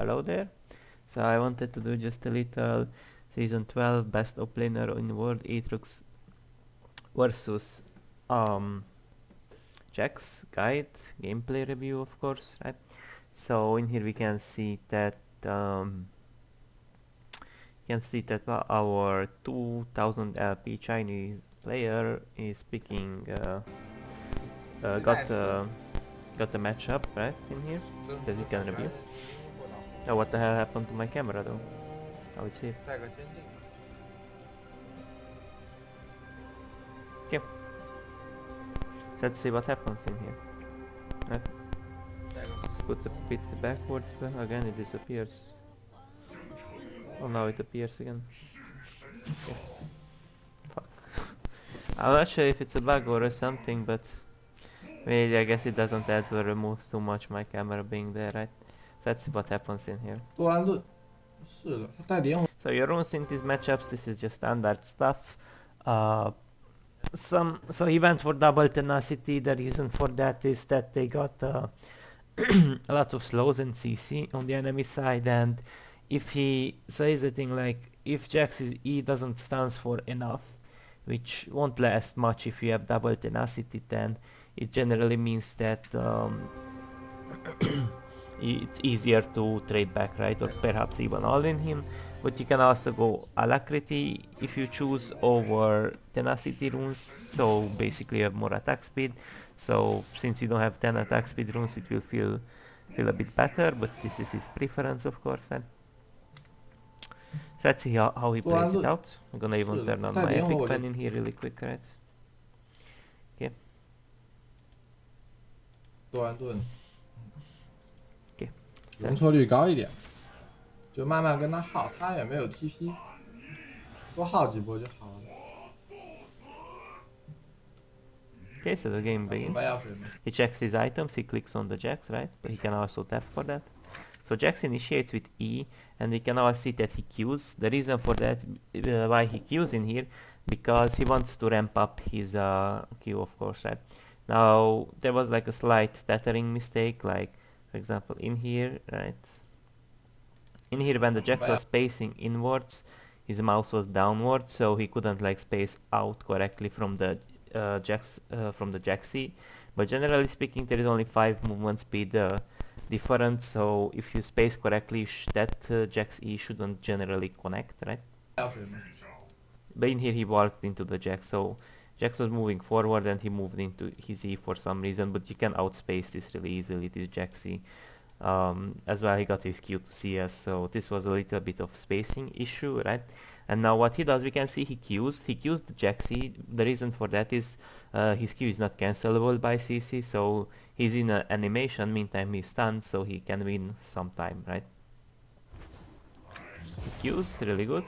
hello there. So I wanted to do just a little season 12 best offlaner in the world Aatrox versus um Jax guide gameplay review, of course, right? So in here we can see that our 2000 LP Chinese player is picking got a matchup right in here that we can review. Oh, what the hell happened to my camera though? Oh, it's here. Okay, let's see what happens in here. Right. Let's put the bit backwards then. Again it disappears. Oh, now it appears again. Okay. Fuck. I'm not sure if it's a bug or something, but maybe I guess it doesn't add or remove too much my camera being there, right? So let's see what happens in here. So your runes in these matchups, this is just standard stuff. Uh, so he went for double tenacity. The reason for that is that they got lots of slows and CC on the enemy side, and if he says a thing like if Jax's E doesn't stand for enough, which won't last much if you have double tenacity, then it generally means that it's easier to trade back, right? Or perhaps even all in him. But you can also go alacrity if you choose over tenacity runes, so basically you have more attack speed. So since you don't have 10 attack speed runes, it will feel a bit better, but this is his preference, of course, then. So let's see how he plays it out. I'm gonna even turn on my epic pen in here really quick, right? Okay. Okay. 容错率高一点，就慢慢跟他耗，他也没有 TP，多耗几波就好了。Okay, so the game begins. He checks his items, he clicks on the Jax, right? But he can also tap for that. So Jax initiates with E, and we can now see that he Qs. The reason for that, why he Qs in here, because he wants to ramp up his Q, of course, right? Now, there was like a slight tethering mistake, like, for example, in here, right? In here, when the Jax was spacing inwards, his mouse was downwards, so he couldn't like space out correctly from the Jaxi. But generally speaking, there is only 5 movement speed difference, so if you space correctly, that Jax E shouldn't generally connect, right? But in here he walked into the Jax, so Jax was moving forward and he moved into his E for some reason, but you can outspace this really easily, this Jax E. As well he got his Q to CS, so this was a little bit of spacing issue, right? And now what he does, we can see he Qs the Jaxi. The reason for that is his Q is not cancelable by CC, so he's in an animation, meantime he's stunned, so he can win some time, right? He Qs, really good.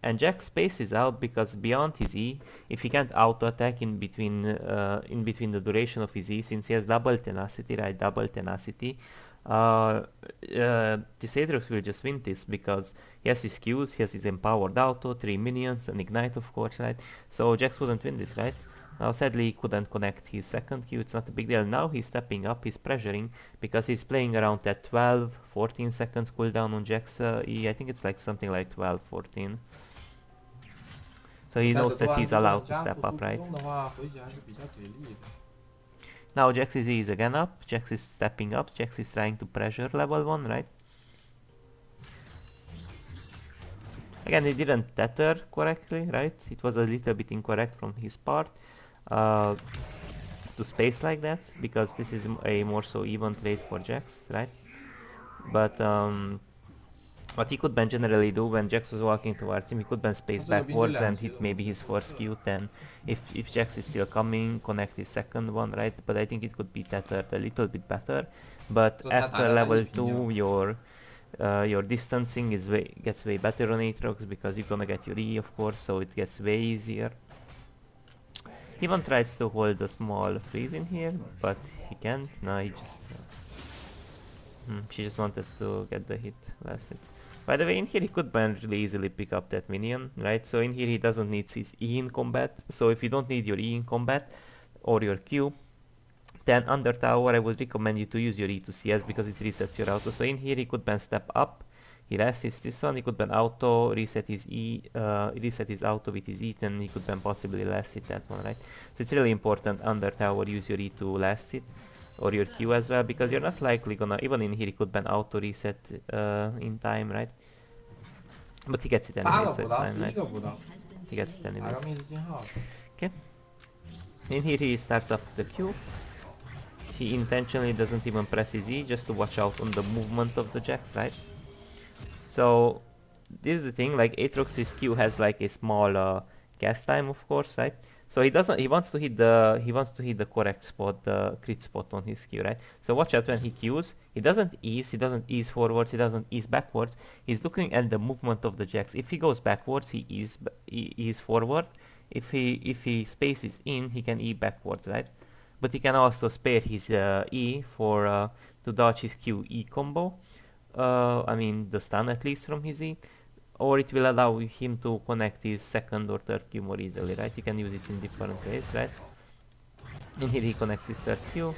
And Jax spaces out because beyond his E, if he can't auto attack in between the duration of his E, since he has double tenacity, right? Double tenacity. This Aatrox will just win this because he has his Qs, he has his empowered auto, 3 minions, and ignite, of course, right? So Jax wouldn't win this, right? Now sadly he couldn't connect his second Q, it's not a big deal. Now he's stepping up, he's pressuring because he's playing around that 12-14 seconds cooldown on Jax E. I think it's like something like 12-14. So he knows that he's allowed to step up, right? Now Jax is again up, Jax is stepping up, Jax is trying to pressure level 1, right? Again, he didn't tether correctly, right? It was a little bit incorrect from his part to space like that, because this is a more so even trade for Jax, right? But what he could then generally do when Jax was walking towards him, he could then space backwards and hit maybe his first Q, then if Jax is still coming, connect his second one, right? But I think it could be tethered a little bit better. But after level 2, your distancing gets way better on Aatrox because you're gonna get your E, of course, so it gets way easier. He even tries to hold a small freeze in here, but he can't. No, he just... she just wanted to get the hit last hit. By the way, in here he could really easily pick up that minion, right? So in here he doesn't need his E in combat. So if you don't need your E in combat or your Q, then under tower I would recommend you to use your E to CS because it resets your auto. So in here he could then step up, he resets this one, he could then auto, reset his E, reset his auto with his E, then he could then possibly last hit that one, right? So it's really important under tower use your E to last hit, or your Q as well, because you're not likely gonna, even in here he could then auto reset in time, right? But he gets it 8 anyways, 个 so 补 it's 刀， fine, 11 right? 个补刀， He gets it 打个 anyways. 密室信号。 Okay. In here he starts up the Q. He intentionally doesn't even press his E just to watch out on the movement of the Jax, right? So this is the thing, like Aatrox's Q has like a small cast time, of course, right? So he wants to hit the correct spot, the crit spot on his Q, right? So watch out when he Qs. He doesn't ease forwards, he doesn't ease backwards. He's looking at the movement of the Jax. If he goes backwards, he ease forward. If he spaces in, he can E backwards, right? But he can also spare his E for to dodge his Q E combo. I mean the stun at least from his E, or it will allow him to connect his second or third Q more easily, right? You can use it in different ways, right? And here he connects his third Q,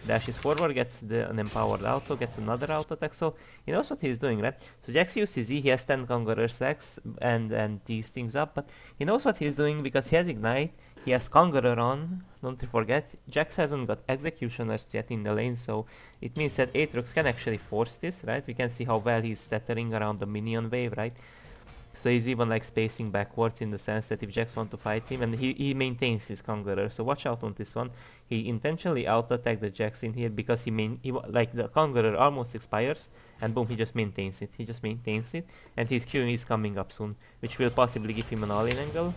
dashes forward, gets an empowered auto, gets another auto attack, so he knows what he's doing, right? So Jax uses E, he has 10 Conqueror stacks and tees things up, but he knows what he's doing because he has Ignite, he has Conqueror on, don't forget. Jax hasn't got Executioners yet in the lane, so it means that Aatrox can actually force this, right? We can see how well he's stuttering around the minion wave, right? So he's even like spacing backwards in the sense that if Jax want to fight him, and he maintains his Conqueror, so watch out on this one. He intentionally out-attacked the Jax in here because like the Conqueror almost expires, and boom, he just maintains it, and his Q is coming up soon, which will possibly give him an all-in angle.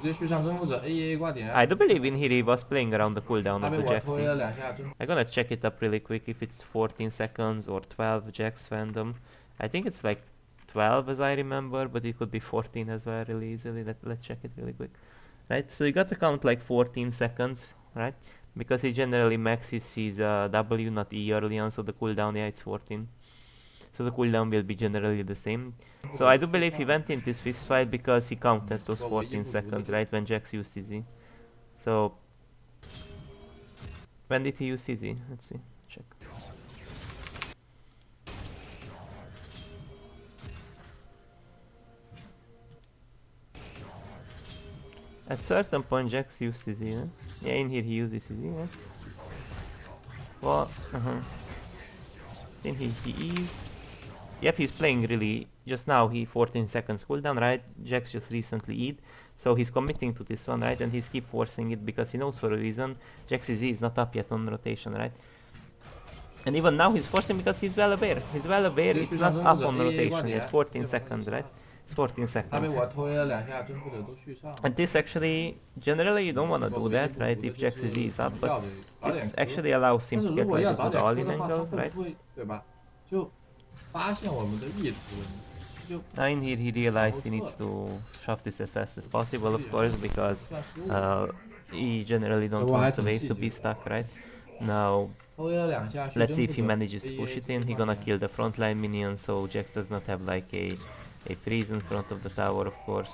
直接去上征服者 AA 挂点。 I do believe in here he was playing around the cooldown 他 of 被 the 我 Jax. 推了2下，真 I'm gonna check it up really quick if it's 14 seconds or 12 Jax fandom. I think it's like 12 as I remember, but it could be 14 as well really easily. Let's check it really quick. Right, so you got to count like 14 seconds, right? Because he generally maxes his W, not E early on, so the cooldown, yeah, it's 14. So the cooldown will be generally the same. So I do believe he went into this fist fight because he counted those 14 seconds, right, when Jax used his E. So when did he use his E? Let's see, check. At certain point Jax used his E, huh? Yeah, in here he uses his E, yeah. Well, then he E's. Yep, he's playing really, just now he 14 seconds cooldown, right? Jax just recently E'd, so he's committing to this one, right? And he's keep forcing it because he knows for a reason Jax's E is not up yet on rotation, right? And even now he's forcing because he's well aware. He's well aware it's not up on rotation yet, 14 seconds, right? It's 14 他被 seconds. 我推了2下，征服者都续上。 And this actually, generally you don't want to do that, right, if Jax's E is up, but this actually allows him to get like a good all-in angle, right? 对吧？就发现我们的意图，就 In here he realized he needs to shove this as fast as possible, of course, because he generally don't want the wave to be stuck, right? Now, 推了2下， let's see if he manages to push it in. He's gonna kill the frontline minion, so Jax does not have like a freeze in front of the tower, of course.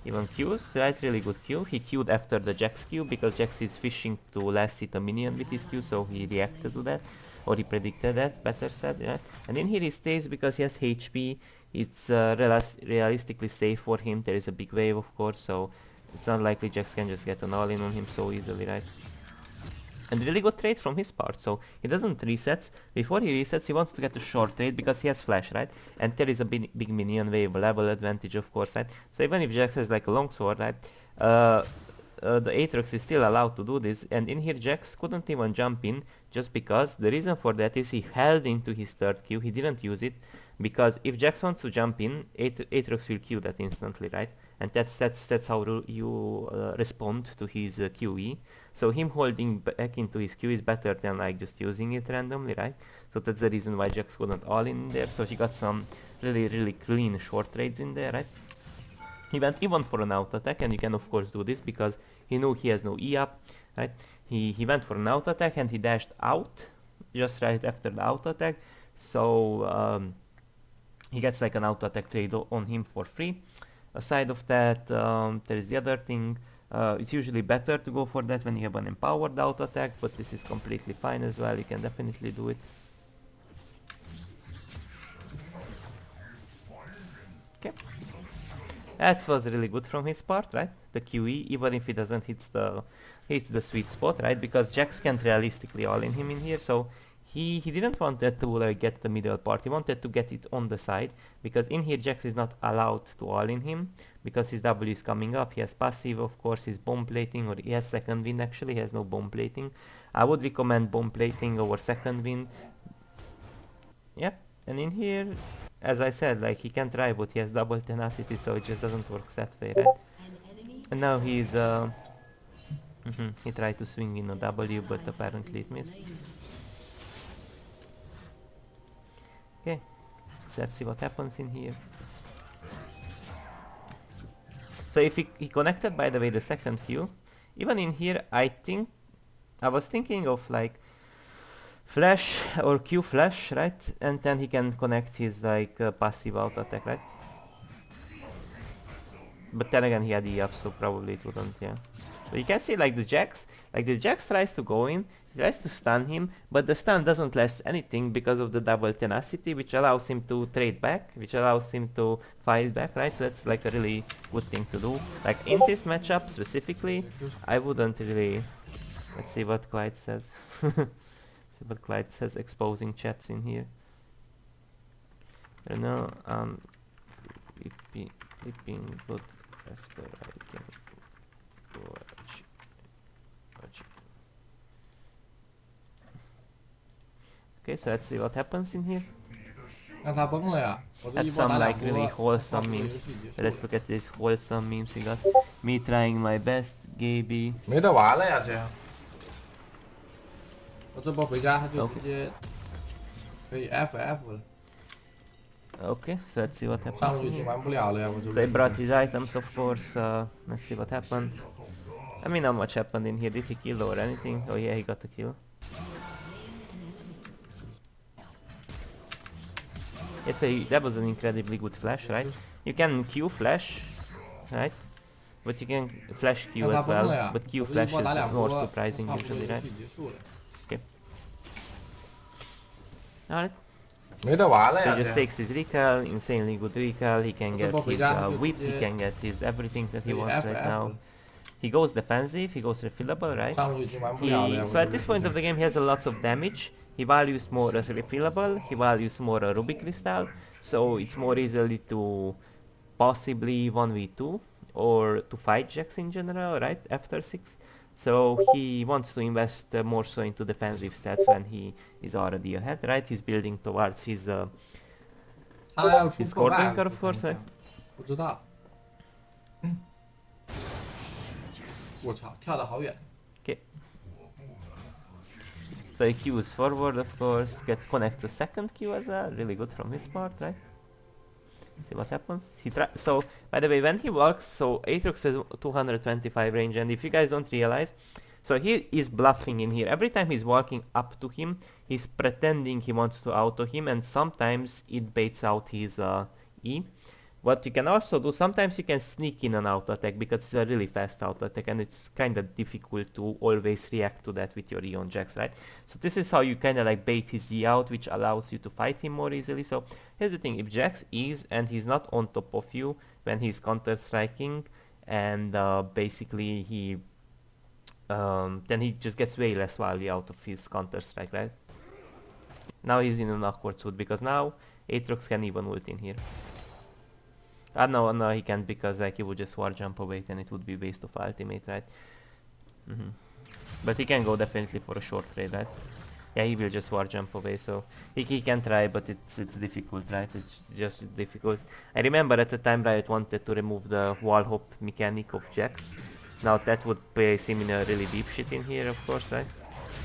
Even Qs, right? Really good Q. He Q'd after the Jax Q because Jax is fishing to last hit a minion with his Q, so he reacted to that. Or he predicted that, better said, yeah. And in here he stays because he has HP. It's realistically safe for him. There is a big wave, of course, so it's unlikely Jax can just get an all-in on him so easily, right? And really good trade from his part, so he doesn't resets. Before he resets, he wants to get a short trade because he has flash, right? And there is a big minion wave, level advantage, of course, right? So even if Jax has like a long sword, right? The Aatrox is still allowed to do this, and in here Jax couldn't even jump in just because the reason for that is he held into his third Q. He didn't use it because if Jax wants to jump in, Aatrox will Q that instantly, right? And that's how you respond to his QE. So him holding back into his Q is better than like just using it randomly, right? So that's the reason why Jax couldn't all in there. So he got some really clean short trades in there, right? He went even for an auto attack, and you can of course do this because he knew he has no E up, right? He went for an auto attack and he dashed out just right after the auto attack. So he gets like an auto attack trade on him for free. Aside of that, there is the other thing. It's usually better to go for that when you have an empowered auto attack, but this is completely fine as well. You can definitely do it. Okay. That was really good from his part, right? The QE, even if he doesn't hit the sweet spot, right? Because Jax can't realistically all in him in here, so he didn't want that to get the middle part. He wanted to get it on the side, because in here Jax is not allowed to all in him, because his W is coming up. He has passive, of course, he's bomb plating, or he has second wind actually, he has no bomb plating. I would recommend bomb plating over second wind. Yep, and in here, as I said, like he can try, but he has double tenacity, so it just doesn't work that way, right? And now he's he tried to swing in a W, but apparently it missed. Okay, let's see what happens in here. So if he connected, by the way, the second Q, even in here, I was thinking of like flash or Q flash, right? And then he can connect his like passive auto attack, right? But then again he had E up, so probably it wouldn't, yeah. But you can see like the Jax tries to go in, he tries to stun him, but the stun doesn't last anything because of the double tenacity, which allows him to trade back, which allows him to fight back, right? So that's like a really good thing to do. Like in this matchup specifically, I wouldn't really... Let's see what Clyde says. See what Clyde says, exposing chats in here. I don't know, flipping good after I can watch. Okay, so let's see what happens in here. 让他崩了呀！我这 Had 一波 some 打 like 2 really 波， wholesome 游 memes. 戏结束 Let's 了。 look at these wholesome memes he got. Me trying my best, Gaby. 没得玩了呀，这样。我这波回家他就 Okay. 直接可以 FF 了。 Okay, so let's see what 上 happens 路已 in 经 here. 玩不了了呀，我这 So he 路。 brought his items, of course. Let's see what happened. I mean, not much happened in here. Did he kill or anything? Oh yeah, he got a kill. Yeah, so that was an incredibly good flash, right? You can Q flash, right? But you can flash Q 让他 as 崩了 well. 呀！ But 我 Q 这一 flash 波打 is 2 more 波， surprising 差不多 usually, 游 right? 戏结束了。 Okay. Alright. 没得玩了 So 呀！ he 这 just 样。 takes his recall, insanely good recall. He can get his whip, he can get his everything that he 可以 wants right FF now. 了。 He goes defensive, he goes refillable, right? 上路已经玩不了了呀！ So at this point of the game he has a lot of damage. He values more a refillable, he values more a Ruby Crystal, so it's more easily to possibly 1v2 or to fight Jax in general, right, after 6. So he wants to invest more so into defensive stats when he is already ahead, right? He's building towards his 他要出 his 破 core 败， drinker, of 我 course, 看 right? 一下不知道。我操，跳得好远！ Okay. So he queues forward, of course, connects a second queue as well, really good from his part, right? See what happens. So, by the way, when he walks, so Aatrox has 225 range, and if you guys don't realize, so he is bluffing in here. Every time he's walking up to him, he's pretending he wants to auto him, and sometimes it baits out his E. What you can also do, sometimes you can sneak in an auto attack because it's a really fast auto attack and it's kind of difficult to always react to that with your E on Jax, right? So this is how you kind of like bait his E out, which allows you to fight him more easily. So here's the thing, if Jax is and he's not on top of you when he's counter striking, and basically he then he just gets way less value out of his counter strike, right? Now he's in an awkward suit because now Aatrox can even ult in here. No, he can't because like he would just war jump away and it would be waste of ultimate, right? But he can go definitely for a short trade, right? Yeah, he will just war jump away, so he can try, but it's difficult, right? It's just difficult. I remember at the time Riot wanted to remove the wall hop mechanic of Jax. Now that would place him in a really deep shit in here, of course, right?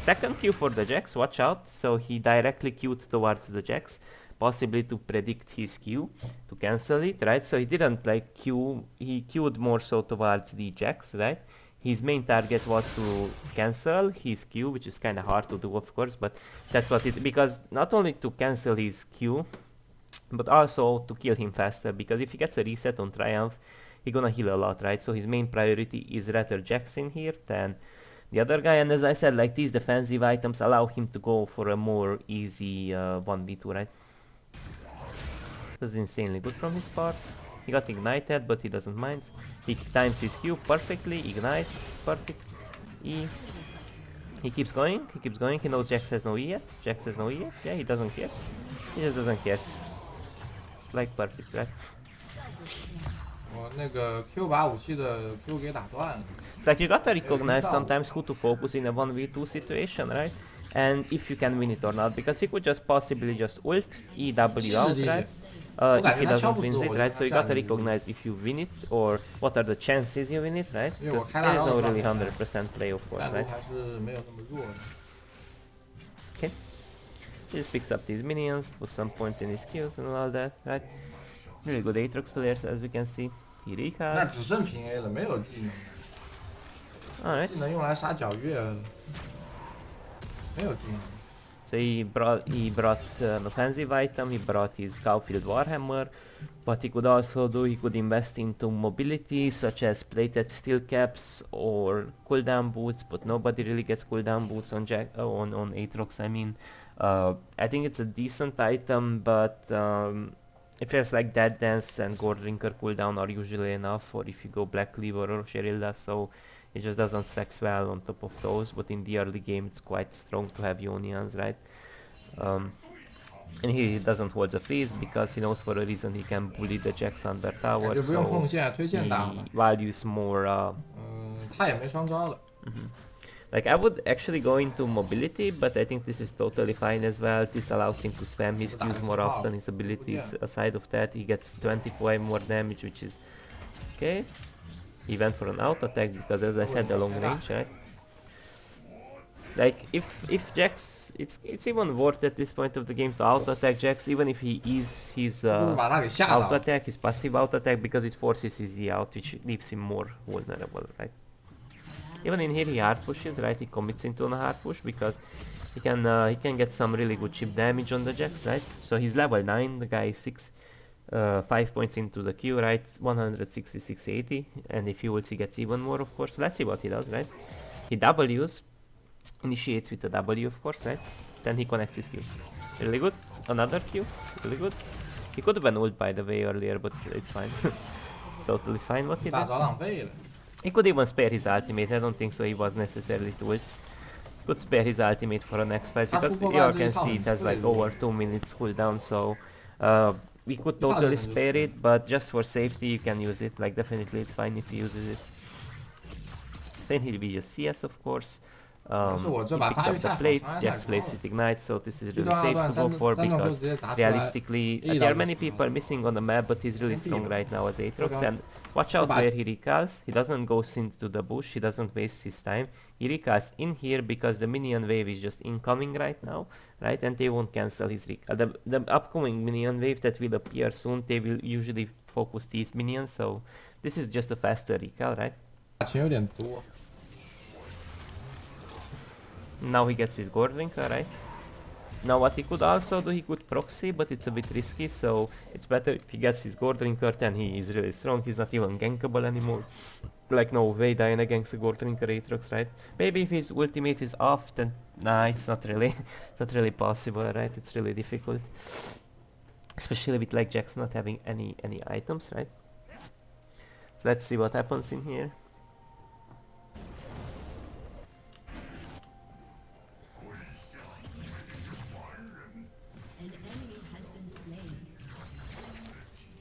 Second Q for the Jax, watch out. So he directly queued towards the Jax, possibly to predict his Q, to cancel it, right? So he didn't like Q, he queued more so towards the Jax, right? His main target was to cancel his Q, which is kind of hard to do, of course, but that's what it, because not only to cancel his Q, but also to kill him faster, because if he gets a reset on Triumph, he gonna heal a lot, right? So his main priority is rather Jax in here than the other guy, and as I said, like these defensive items allow him to go for a more easy 1v2, right? This is insanely good from his part. He got ignited, but he doesn't mind. He times his Q perfectly, ignites, perfect E. He keeps going, he knows Jax has no E yet. Jax has no E yet, yeah, he doesn't care. He just doesn't care. It's like perfect, right? 我那个 Q 把武器的 Q 给打断了。 It's like you gotta recognize sometimes who to focus in a 1v2 situation, right? And if you can win it or not, because he could just possibly just ult, EW out, right? If he doesn't win it, right? So you gotta recognize if you win it or what are the chances you win it, right? Because there is no really 100% play, of course, right? Okay. He just picks up these minions, puts some points in his skills and all that, right? Really good Aatrox players, as we can see. He recalls. 那只剩平 A 了，没有技能。 Alright. 技能用来杀皎月，没有技能。 So he brought an offensive item, he brought his Cowfield Warhammer. What he could also do, he could invest into mobility, such as plated steel caps or cooldown boots, but nobody really gets cooldown boots on on Aatrox. I mean, I think it's a decent item, but it feels like Dead Dance and Goredrinker cooldown are usually enough, or if you go Black Cleaver or Sherilda, so it just doesn't stack well on top of those, but in the early game it's quite strong to have Ionians, right? And he doesn't hold the freeze because he knows for a reason he can bully the Jax under tower, so he values more... 他也没双招了。 Like I would actually go into mobility, but I think this is totally fine as well. This allows him to spam his Qs more often, his abilities. Aside of that, he gets 25 more damage, which is okay. He went for an auto attack because, as I said, the long range, right? Like if Jax, it's even worth at this point of the game to auto attack Jax, even if he is his auto attack, his passive auto attack, because it forces his E out, which leaves him more vulnerable, right? Even in here he hard pushes, right? He commits into a hard push because he can get some really good chip damage on the Jax, right? So he's level 9, the guy is 5 points into the Q, right? 166.80, and if he ults he gets even more, of course. Let's see what he does, right? He W's, initiates with a W, of course, right? Then he connects his Q. Really good. Another Q. Really good. He could have been ult, by the way, earlier, but it's fine. Totally fine what he did. He could even spare his ultimate. I don't think so he was necessarily to ult. Could spare his ultimate for a next fight, because you can see it has like over 2 minutes cooldown, so we could totally spare it, but just for safety you can use it. Like definitely it's fine if he uses it. Same here we just CS, of course. He picks up the plates, Jax plays with Ignite, so this is really safe to go for, because realistically there are many people missing on the map, but he's really strong right now as Aatrox. And watch out where he recalls. He doesn't go into the bush, he doesn't waste his time. He recalls in here because the minion wave is just incoming right now, right? And they won't cancel his recall. The upcoming minion wave that will appear soon, they will usually focus these minions, so this is just a faster recall, right? Now he gets his Goredrinker, right? Now what he could also do, he could proxy, but it's a bit risky, so it's better if he gets his Goredrinker, then he is really strong. He's not even gankable anymore. Like no way Diana ganks a Goredrinker Aatrox, right? Maybe if his ultimate is off, then nah, it's not really it's not really possible, right? It's really difficult. Especially with like Jax not having any items, right? So let's see what happens in here.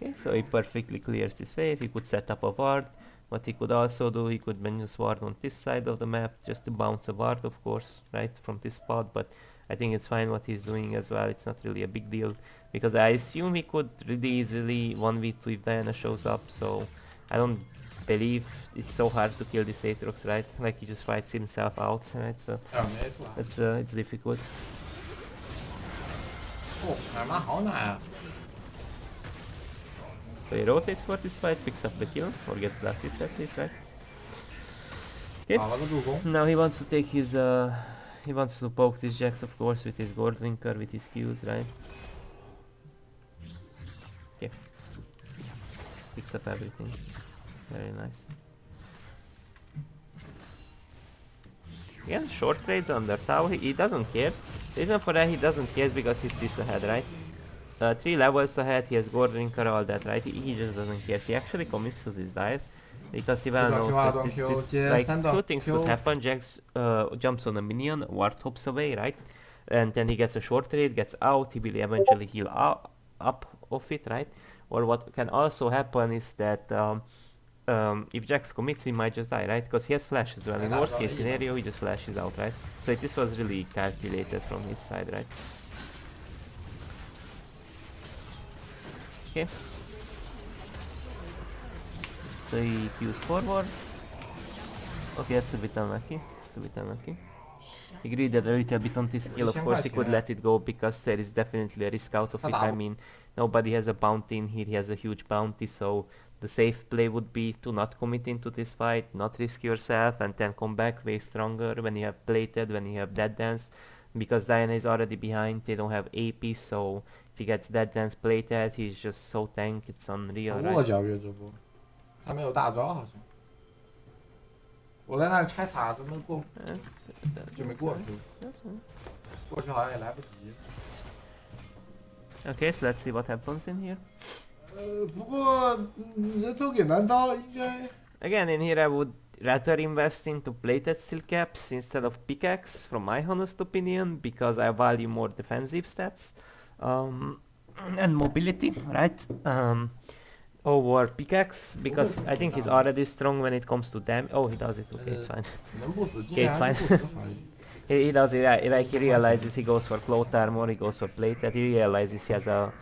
Okay, so he perfectly clears this wave. He could set up a ward. What he could also do, he could use ward on this side of the map, just to bounce a ward, of course, right, from this spot, but I think it's fine what he's doing as well. It's not really a big deal, because I assume he could really easily 1v2 if Diana shows up, so I don't believe it's so hard to kill this Aatrox, right? Like he just fights himself out, right? So it's difficult. So he rotates for this fight, picks up the kill, or gets the assist at least, right? Okay. Now he wants to take his he wants to poke this Jax, of course, with his Goredrinker, with his Qs, right? Okay. Picks up everything. Very nice. Again, short trades under tower. He doesn't care. The reason for that he doesn't care is because he's this ahead, right? 3 levels ahead, he has Gold Drinker, all that, right? He just doesn't care. He actually commits to this dive because he well knows that this like 2 things could happen. Jax jumps on a minion, Ward hops away, right? And then he gets a short trade, gets out, he will eventually heal up of it, right? Or what can also happen is that if Jax commits, he might just die, right? Because he has flash as well. In worst case scenario, he just flashes out, right? So this was really calculated from his side, right? Okay. So he queues forward. Okay, that's a bit unlucky. It's a bit unlucky. He greeded a little bit on this skill. Of course, he could let it go because there is definitely a risk out of it. I mean, nobody has a bounty in here. He has a huge bounty, so the safe play would be to not commit into this fight, not risk yourself, and then come back way stronger when you have plated, when you have dead dance. Because Diana is already behind, they don't have AP, so if he gets dead dance plated, he's just so tank, it's unreal, right? 握脚月这波，他没有大招好像。我在那里拆塔，怎么过就没过去？过去好像也来不及。Okay, so let's see what happens in here. 不过人头给男刀应该。Again, in here I would rather invest into plated steel caps instead of pickaxe, from my honest opinion, because I value more defensive stats and mobility, right? Over pickaxe, because I think he's already strong when it comes to damage. Oh, he does it. Okay, it's fine. Okay, it's fine. he does it. Like he realizes he goes for float armor, he goes for plated. He realizes he has a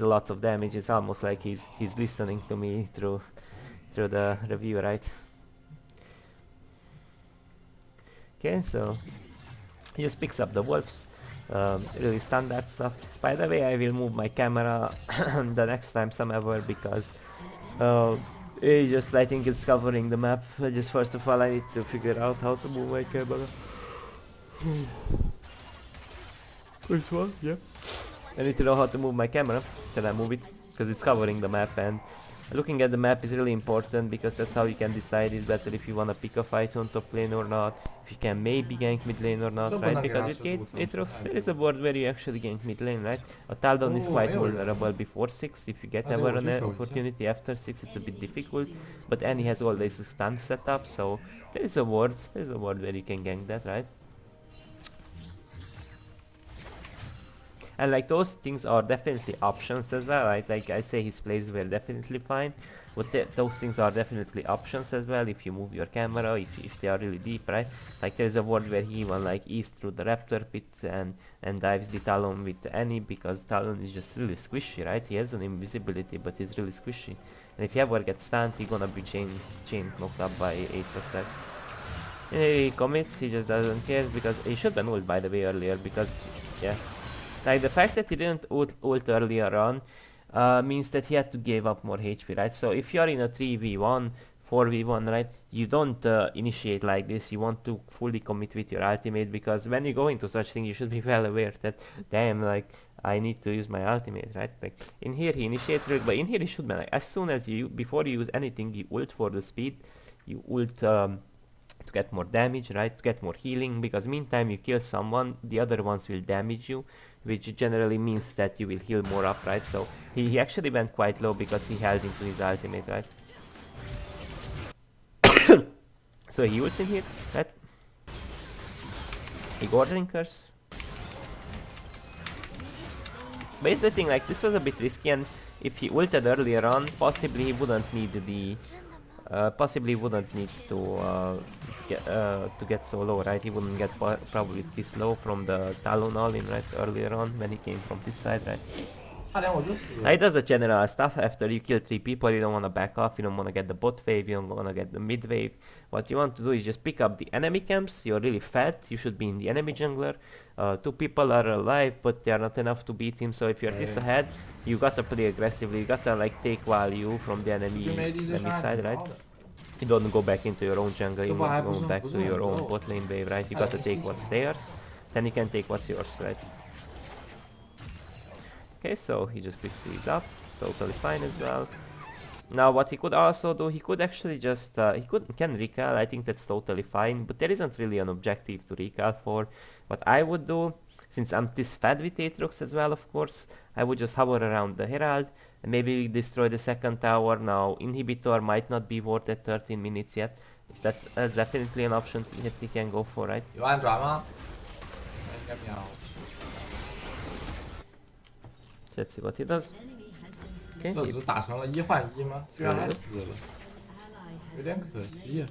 lots of damage. It's almost like he's listening to me through the review, right? Okay, so he just picks up the wolves. Really standard stuff. By the way, I will move my camera the next time some ever because I think it's covering the map. Just first of all I need to figure out how to move my camera. Which one? Yeah. I need to know how to move my camera. Can I move it? Because it's covering the map, and looking at the map is really important because that's how you can decide it's better if you want to pick a fight on top lane or not, if you can maybe gank mid lane or not, right? Because with Aatrox there is a board where you actually gank mid lane, right? A Talon is quite vulnerable before 6, if you get ever an opportunity after 6 it's a bit difficult, but Annie has always a stun setup, so there is a ward where you can gank that, right? And like those things are definitely options as well, right? Like I say his plays were definitely fine, but those things are definitely options as well if you move your camera, if they are really deep, right? Like there's a ward where he even like east through the raptor pit and dives the Talon with Annie because Talon is just really squishy, right? He has an invisibility but he's really squishy. And if he ever gets stunned, he's gonna be chain knocked up by Aatrox. He commits, he just doesn't care because he should have ult by the way earlier because, yeah. Like the fact that he didn't ult earlier on means that he had to give up more HP, right? So if you're in a 3v1, 4v1, right, you don't initiate like this. You want to fully commit with your ultimate because when you go into such thing, you should be well aware that, damn, like, I need to use my ultimate, right? Like, in here he initiates, but in here he should be like, as soon as before you use anything, you ult for the speed, you ult to get more damage, right, to get more healing, because meantime you kill someone, the other ones will damage you, which generally means that you will heal more up, right? So he actually went quite low because he held into his ultimate, right? So he ults in here, right? He got drinkers. But it's the thing, like, this was a bit risky, and if he ulted earlier on, possibly he wouldn't need the to get so low, right? He wouldn't get probably this low from the Talon all-in, right, earlier on when he came from this side, right? It does the general stuff. After you kill 3 people, you don't want to back off, you don't want to get the bot wave, you don't want to get the mid wave. What you want to do is just pick up the enemy camps. You're really fat, you should be in the enemy jungler. 2 people are alive, but they are not enough to beat him, so if you're this ahead, you gotta play aggressively, you gotta like take value from the enemy side, right? You don't go back into your own jungle, you don't go back to your own bot lane wave, right? You gotta take what's theirs, then you can take what's yours, right? Okay, so he just picks these up, totally fine as well. Now what he could also do, he could actually just, can recall, I think that's totally fine, but there isn't really an objective to recall for. What I would do, since I'm this fed with Aatrox as well, of course, I would just hover around the Herald and maybe destroy the second tower. Now Inhibitor might not be worth at 13 minutes yet. That's definitely an option that he can go for, right? 有暗转吗？应该秒。Let's see what he does. Okay, 这 he 只打成了1换1吗？居然还死了，有点可惜呀。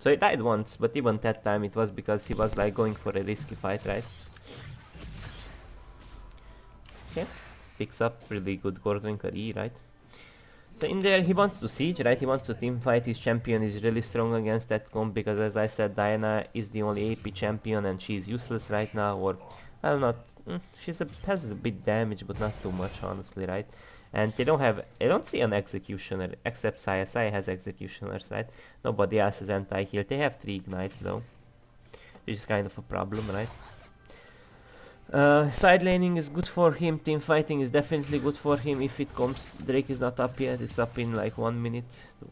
So he died once, but even that time it was because he was like going for a risky fight, right? Okay, picks up really good Gordrinker E, right? So in there he wants to siege, right? He wants to team fight. His champion is really strong against that comp because, as I said, Diana is the only AP champion and she's useless right now, or well, not. Has a bit damage, but not too much, honestly, right? And they don't have. I don't see an executioner except Saya. Saya has executioners, right? Nobody else has anti-heal. They have 3 ignites though, which is kind of a problem, right? Side laning is good for him, team fighting is definitely good for him if it comes. Drake is not up yet, it's up in like 1 minute,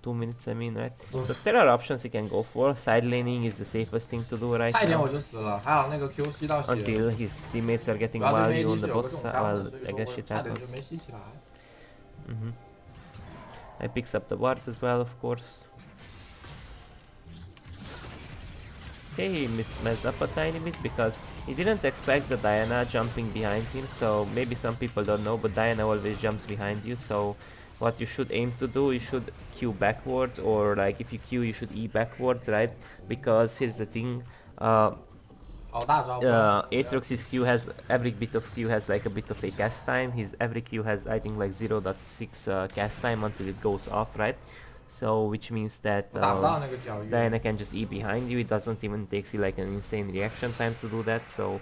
2 minutes I mean, right? So there are options he can go for. Side laning is the safest thing to do right now. 我就死了，还好那个 Q 吸到血。 Until his teammates are getting value on the bot side, well, I guess shit 差点 happens. 就没吸起来。I picks up the ward as well, of course. Okay, he messed up a tiny bit because he didn't expect the Diana jumping behind him, so maybe some people don't know, but Diana always jumps behind you, so what you should aim to do, you should Q backwards, or like if you Q you should E backwards, right? Because here's the thing, Aatrox's Q has, every bit of Q has like a bit of a cast time. Every Q has I think like 0.6 cast time until it goes off, right? So which means that Diana can just E behind you. It doesn't even take you like an insane reaction time to do that. So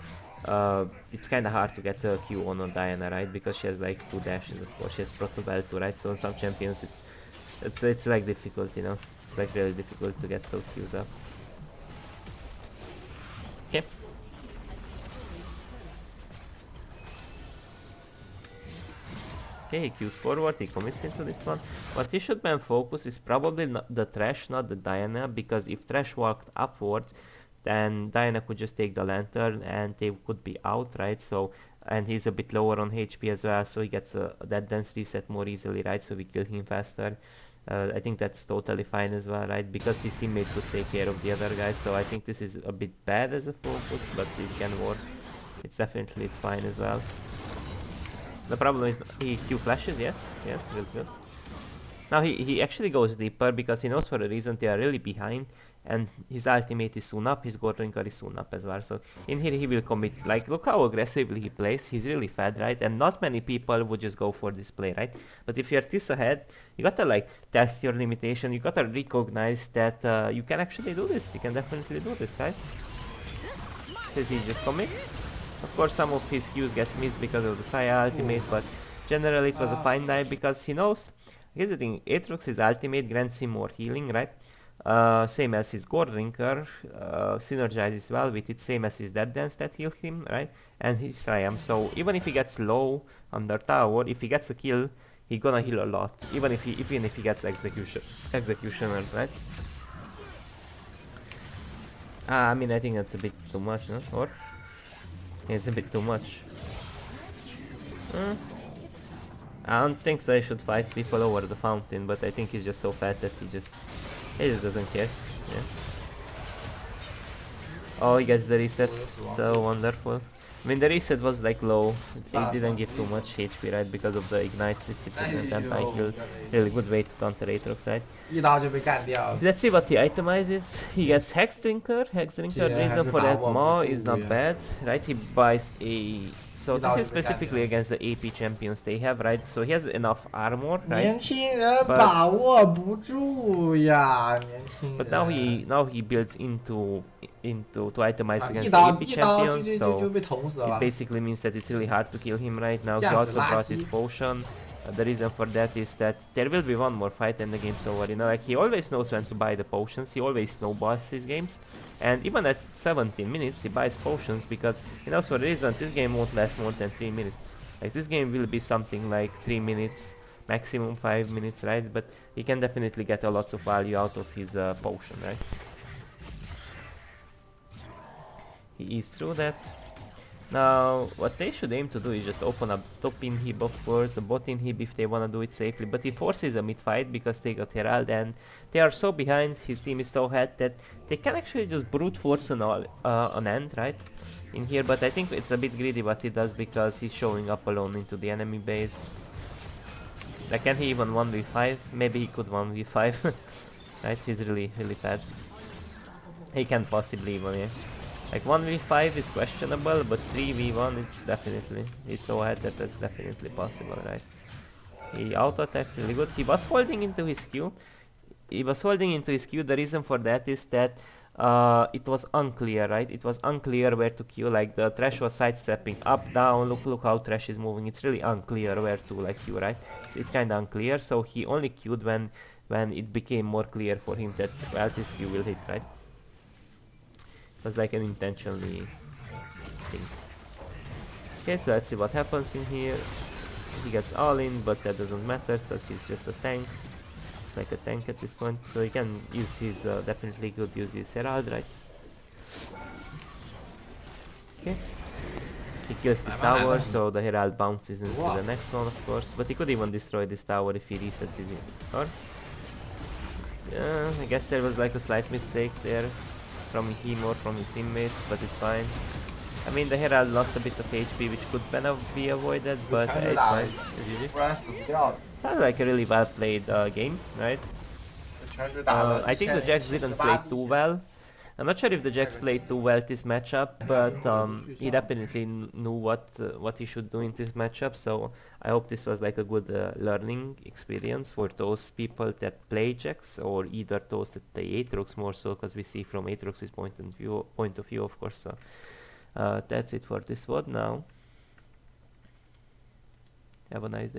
it's kind of hard to get a Q on Diana, right? Because she has like 2 dashes, of course. She has Proto Bell too, right? So on some champions it's like difficult, you know. It's like really difficult to get those Qs up. Okay. Okay, he Qs forward, he commits into this one. What he should then focus is probably not the Thresh, not the Diana, because if Thresh walked upwards, then Diana could just take the lantern and they could be out, right? So, and he's a bit lower on HP as well, so he gets that dance reset more easily, right? So we kill him faster. I think that's totally fine as well, right? Because his teammates could take care of the other guys, so I think this is a bit bad as a focus, but it can work. It's definitely fine as well. The problem is he Q flashes, yes, real good. Now he actually goes deeper because he knows for a reason they are really behind, and his ultimate is soon up, his Gordrinker is soon up as well. So in here he will commit, like look how aggressively he plays, he's really fed, right? And not many people would just go for this play, right? But if you're this ahead, you gotta like test your limitation, you gotta recognize that you can actually do this, you can definitely do this, right? Says he just commits. Of course some of his Qs gets missed because of the Saya ultimate, but generally it was a fine dive because he knows. Here's the thing, Aatrox's ultimate grants him more healing, right? Same as his Gordrinker, synergizes well with it, same as his Dead Dance that healed him, right? And his Triumph, so even if he gets low under tower, if he gets a kill, he gonna heal a lot, even if he gets executioner, right? I mean, I think that's a bit too much, no? Or? Yeah, it's a bit too much. I don't think so I should fight people over the fountain, but I think he's just so fat that he just doesn't care. Yeah. Oh, he gets the reset. So wonderful. I mean, the reset was like low. It didn't give too much HP, right? Because of the ignite 60% anti-heal. Really good way to counter Aatrox, right? Let's see what he itemizes. He gets Hex Drinker. Hex Drinker, reason for that Maw is not bad, right? He buys a... So this is specifically against the AP champions they have, right? So he has enough armor, right? But now he builds to itemize against the AP champions, so it basically means that it's really hard to kill him right now. He also brought his potion. The reason for that is that there will be one more fight and the game's over, you know, like he always knows when to buy the potions, he always snowballs his games, and even at 17 minutes he buys potions because he knows for a reason this game won't last more than 3 minutes. Like this game will be something like 3 minutes, maximum 5 minutes, right? But he can definitely get a lot of value out of his potion, right? He eats through that. Now, what they should aim to do is just open up top inhib of course, the bot inhib if they wanna do it safely, but he forces a mid fight because they got Herald and they are so behind, his team is so ahead that they can actually just brute force an end, right? In here, but I think it's a bit greedy what he does because he's showing up alone into the enemy base. Like, can he even 1v5? Maybe he could 1v5. Right, he's really bad. He can possibly even, yeah. Like 1v5 is questionable, but 3v1 it's definitely, he's so ahead that that's definitely possible, right? He auto-attacks really good. He was holding into his Q. The reason for that is that it was unclear, right? It was unclear where to Q. Like the Thresh was sidestepping up, down. Look how Thresh is moving. It's really unclear where to like Q, right? It's kind of unclear. So he only Q'd when it became more clear for him that well this Q will hit, right? It was like an intentionally thing. Okay, so let's see what happens in here. He gets all in, but that doesn't matter because he's just a tank. Like a tank at this point, so he can use his definitely could use his Herald, right? Okay. He kills this tower, so the Herald bounces into the next one, of course. But he could even destroy this tower if he resets his or yeah, I guess there was like a slight mistake there from him or from his teammates, but it's fine. I mean, the Herald lost a bit of HP, which could be avoided, but it's fine. GG. Sounds like a really well played game, right? I think the Jax didn't play too well. I'm not sure if the Jax played too well this matchup, but he definitely knew what he should do in this matchup. So I hope this was like a good learning experience for those people that play Jax, or either those that play Aatrox more so, because we see from Aatrox's point of view, of course. So that's it for this VOD now. Have a nice day.